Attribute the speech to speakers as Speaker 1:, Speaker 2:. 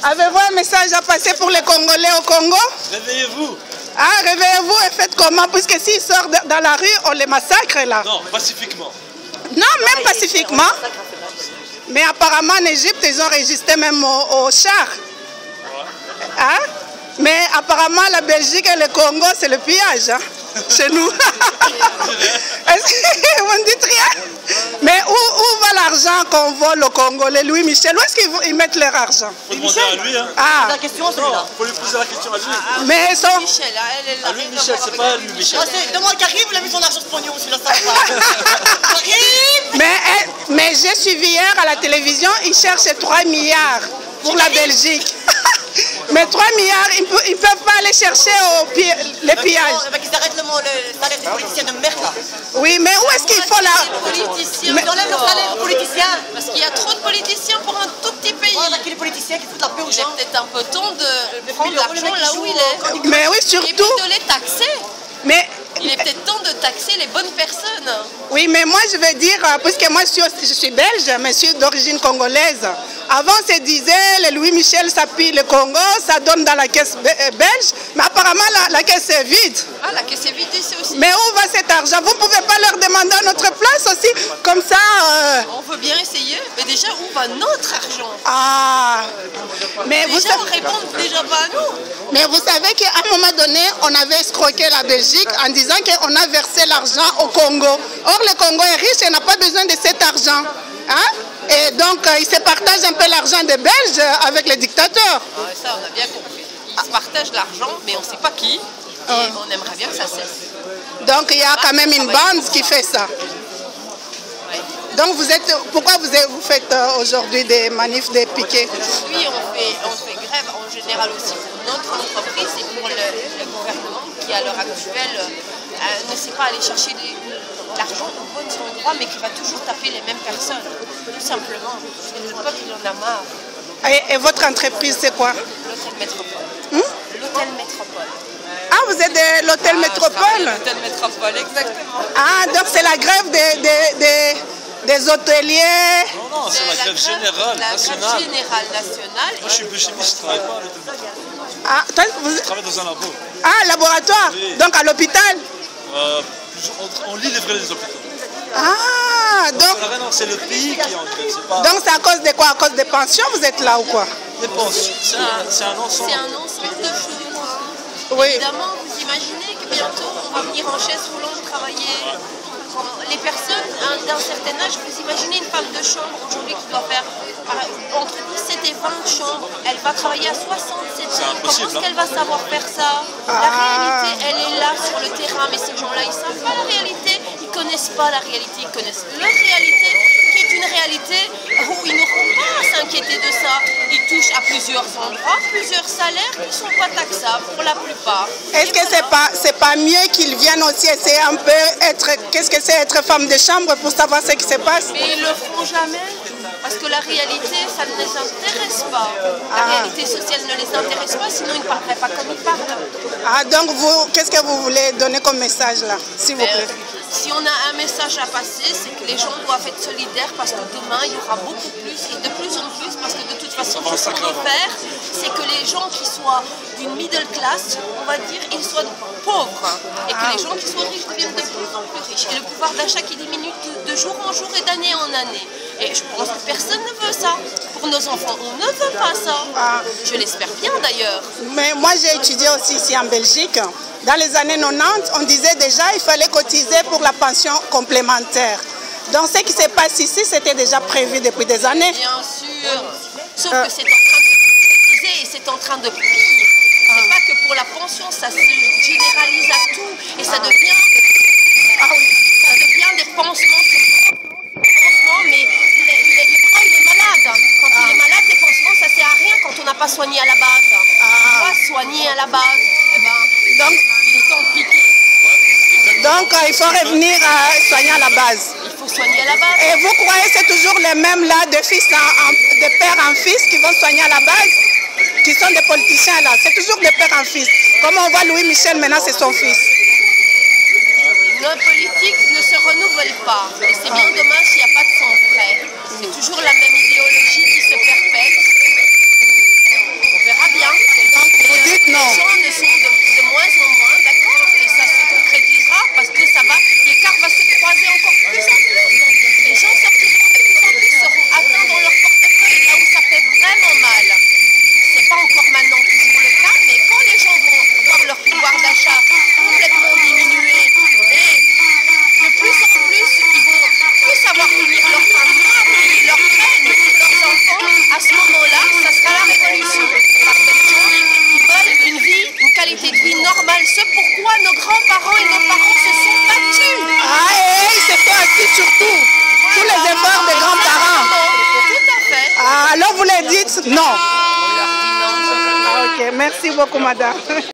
Speaker 1: Avez-vous un message à passer pour les Congolais au Congo?
Speaker 2: Réveillez-vous.
Speaker 1: Ah, réveillez-vous et faites comment? Puisque s'ils sortent dans la rue, on les massacre là.
Speaker 2: Non, pacifiquement.
Speaker 1: Non, même pacifiquement. Mais apparemment en Égypte, ils ont résisté même au char. Hein? Mais apparemment la Belgique et le Congo, c'est le pillage. Hein? Chez nous. Vous ne dites rien? Mais où va l'argent qu'on vole au Congo? Les Louis Michel, où est-ce qu'ils mettent leur argent?
Speaker 2: Il faut demander à lui. Hein.
Speaker 1: Ah.
Speaker 3: La question, c'est là.
Speaker 2: Il faut lui poser la question à lui.
Speaker 1: Mais son...
Speaker 4: Michel, elle
Speaker 2: À lui, Michel, c'est pas lui, Michel.
Speaker 3: Demande Karim, il a mis son argent pognon, celui-là, ça va. Karim!
Speaker 1: Mais j'ai suivi hier à la télévision, ils cherchaient 3 milliards pour la Belgique. Mais 3 milliards, ils ne peuvent pas aller chercher les pillages.
Speaker 3: Qu'ils arrêtent le salaire des politiciens de merde là.
Speaker 1: Oui, mais où est-ce qu'il faut là?
Speaker 4: Les politiciens,
Speaker 3: Ils enlèvent leur salaire aux politiciens.
Speaker 4: parce qu'il y a trop de politiciens pour un tout petit pays.
Speaker 3: On a que les politiciens qui foutent la paix aux
Speaker 4: Il est
Speaker 3: gens.
Speaker 4: peut-être un peu temps de prendre l'argent là où il est.
Speaker 1: Mais oui,
Speaker 4: Et puis
Speaker 1: surtout.
Speaker 4: de les taxer.
Speaker 1: Mais,
Speaker 4: Il est peut-être temps de taxer les bonnes personnes.
Speaker 1: oui, mais moi je veux dire, puisque moi je suis belge, mais je suis d'origine congolaise. Avant, on se disait, le Louis Michel, ça pille le Congo, ça donne dans la caisse belge, mais apparemment la caisse est vide.
Speaker 4: Ah, la caisse est vide ici aussi.
Speaker 1: Mais où va cet argent? Vous ne pouvez pas leur demander à notre place aussi? Comme ça...
Speaker 4: On veut bien essayer, mais déjà, où va notre argent?
Speaker 1: Ah, mais vous,
Speaker 4: Déjà, on répond déjà pas à nous.
Speaker 1: mais vous savez qu'à un moment donné, on avait escroqué la Belgique en disant qu'on a versé l'argent au Congo. Or, le Congo est riche et n'a pas besoin de cet argent. Hein? Et donc, il se partage un peu l'argent des Belges avec les dictateurs.
Speaker 4: Ah, ça, on a bien compris. Ils se partagent l'argent, mais on ne sait pas qui. Et on aimerait bien que ça cesse.
Speaker 1: Donc, il y a quand même une bande qui fait ça.
Speaker 4: Ouais.
Speaker 1: Donc, pourquoi vous faites aujourd'hui des manifs, des piquets?
Speaker 4: Aujourd'hui, on fait grève en général aussi pour notre entreprise et pour le gouvernement qui, à l'heure actuelle, ne sait pas aller chercher l'argent au bon endroit, mais qui va toujours taper les mêmes personnes. Tout simplement. Et le peuple, il en a marre.
Speaker 1: Et votre entreprise, c'est quoi?
Speaker 4: L'hôtel Métropole. L'hôtel Métropole.
Speaker 1: Ah, vous êtes de l'hôtel Métropole?
Speaker 4: L'hôtel Métropole, exactement.
Speaker 1: Ah, donc c'est la grève des hôteliers.
Speaker 2: Non, c'est la grève générale
Speaker 4: La
Speaker 2: nationale.
Speaker 4: grève générale nationale.
Speaker 2: Moi, je suis chimiste, je ne travaille pas à l'hôtel Métropole.
Speaker 1: Ah, toi,
Speaker 2: Je travaille dans un labo.
Speaker 1: ah, laboratoire.
Speaker 2: Oui.
Speaker 1: Donc à l'hôpital.
Speaker 2: On lit les vrais des hôpitaux.
Speaker 1: Ah, donc
Speaker 2: Non, c'est le pays qui est en grève. C'est pas
Speaker 1: donc c'est à cause de quoi? À cause des pensions, vous êtes là ou quoi?
Speaker 2: des pensions. C'est un ensemble.
Speaker 4: C'est un ensemble de choses.
Speaker 1: Oui.
Speaker 4: Évidemment, vous imaginez que bientôt on va venir en chaise roulante travailler. Les personnes d'un certain âge, vous imaginez une femme de chambre aujourd'hui qui doit faire entre 17 et 20 chambres, elle va travailler à 67 ans. Comment est-ce qu'elle va savoir faire ça? La réalité, elle est là sur le terrain, mais ces gens-là, ils ne savent pas la réalité, ils ne connaissent pas la réalité, ils connaissent leur réalité, qui est une réalité où ils n'auront pas à s'inquiéter de ça. Ils touchent à plusieurs endroits, plusieurs salaires qui ne sont pas taxables pour la plupart.
Speaker 1: Est-ce que c'est pas mieux qu'ils viennent aussi essayer un peu qu'est-ce que c'est être femme de chambre pour savoir ce qui se passe?
Speaker 4: Mais ils ne le feront jamais, parce que la réalité, ça ne les intéresse pas. La réalité sociale ne les intéresse pas, sinon ils ne parleraient pas comme ils parlent.
Speaker 1: Ah, donc vous, qu'est-ce que vous voulez donner comme message là, s'il vous plaît?
Speaker 4: Si on a un message à passer, c'est que les gens doivent être solidaires parce que demain, il y aura beaucoup plus et de plus en plus, parce que de toute façon, ce qu'on veut faire, c'est que les gens qui soient d'une middle class, on va dire, ils soient pauvres et que les gens qui soient riches deviennent de plus en plus riches. Et le pouvoir d'achat qui diminue de jour en jour et d'année en année. Et je pense que personne ne veut ça. Pour nos enfants, on ne veut pas ça. Je l'espère bien d'ailleurs.
Speaker 1: Mais moi j'ai étudié aussi ici en Belgique. Dans les années 90, on disait déjà qu'il fallait cotiser pour la pension complémentaire. Donc ce qui se passe ici, c'était déjà prévu depuis des années.
Speaker 4: Bien sûr. Sauf que c'est en train de se concrétiser et c'est en train de pire. C'est pas que pour la pension, ça se généralise à tout et ça devient, ça devient des pansements sur pansements, mais le bras il est malade. Quand il est malade, les pansements ça sert à rien quand on n'a pas soigné à la base. On doit soigner à la base. Eh ben, donc il est temps de piquer.
Speaker 1: Donc il faut revenir à soigner à la base.
Speaker 4: Il faut soigner à la base.
Speaker 1: Et vous croyez que c'est toujours les mêmes là, de père en fils qui vont soigner à la base, qui sont des politiciens là? C'est toujours de père en fils. Comme on voit Louis Michel maintenant, c'est son fils.
Speaker 4: Nos politiques ne se renouvellent pas. Et c'est bien dommage s'il n'y a pas de sang frais. C'est toujours la même idéologie qui se perpète.
Speaker 1: Non.
Speaker 4: On leur dit non.
Speaker 1: Ah, ok, merci beaucoup, madame.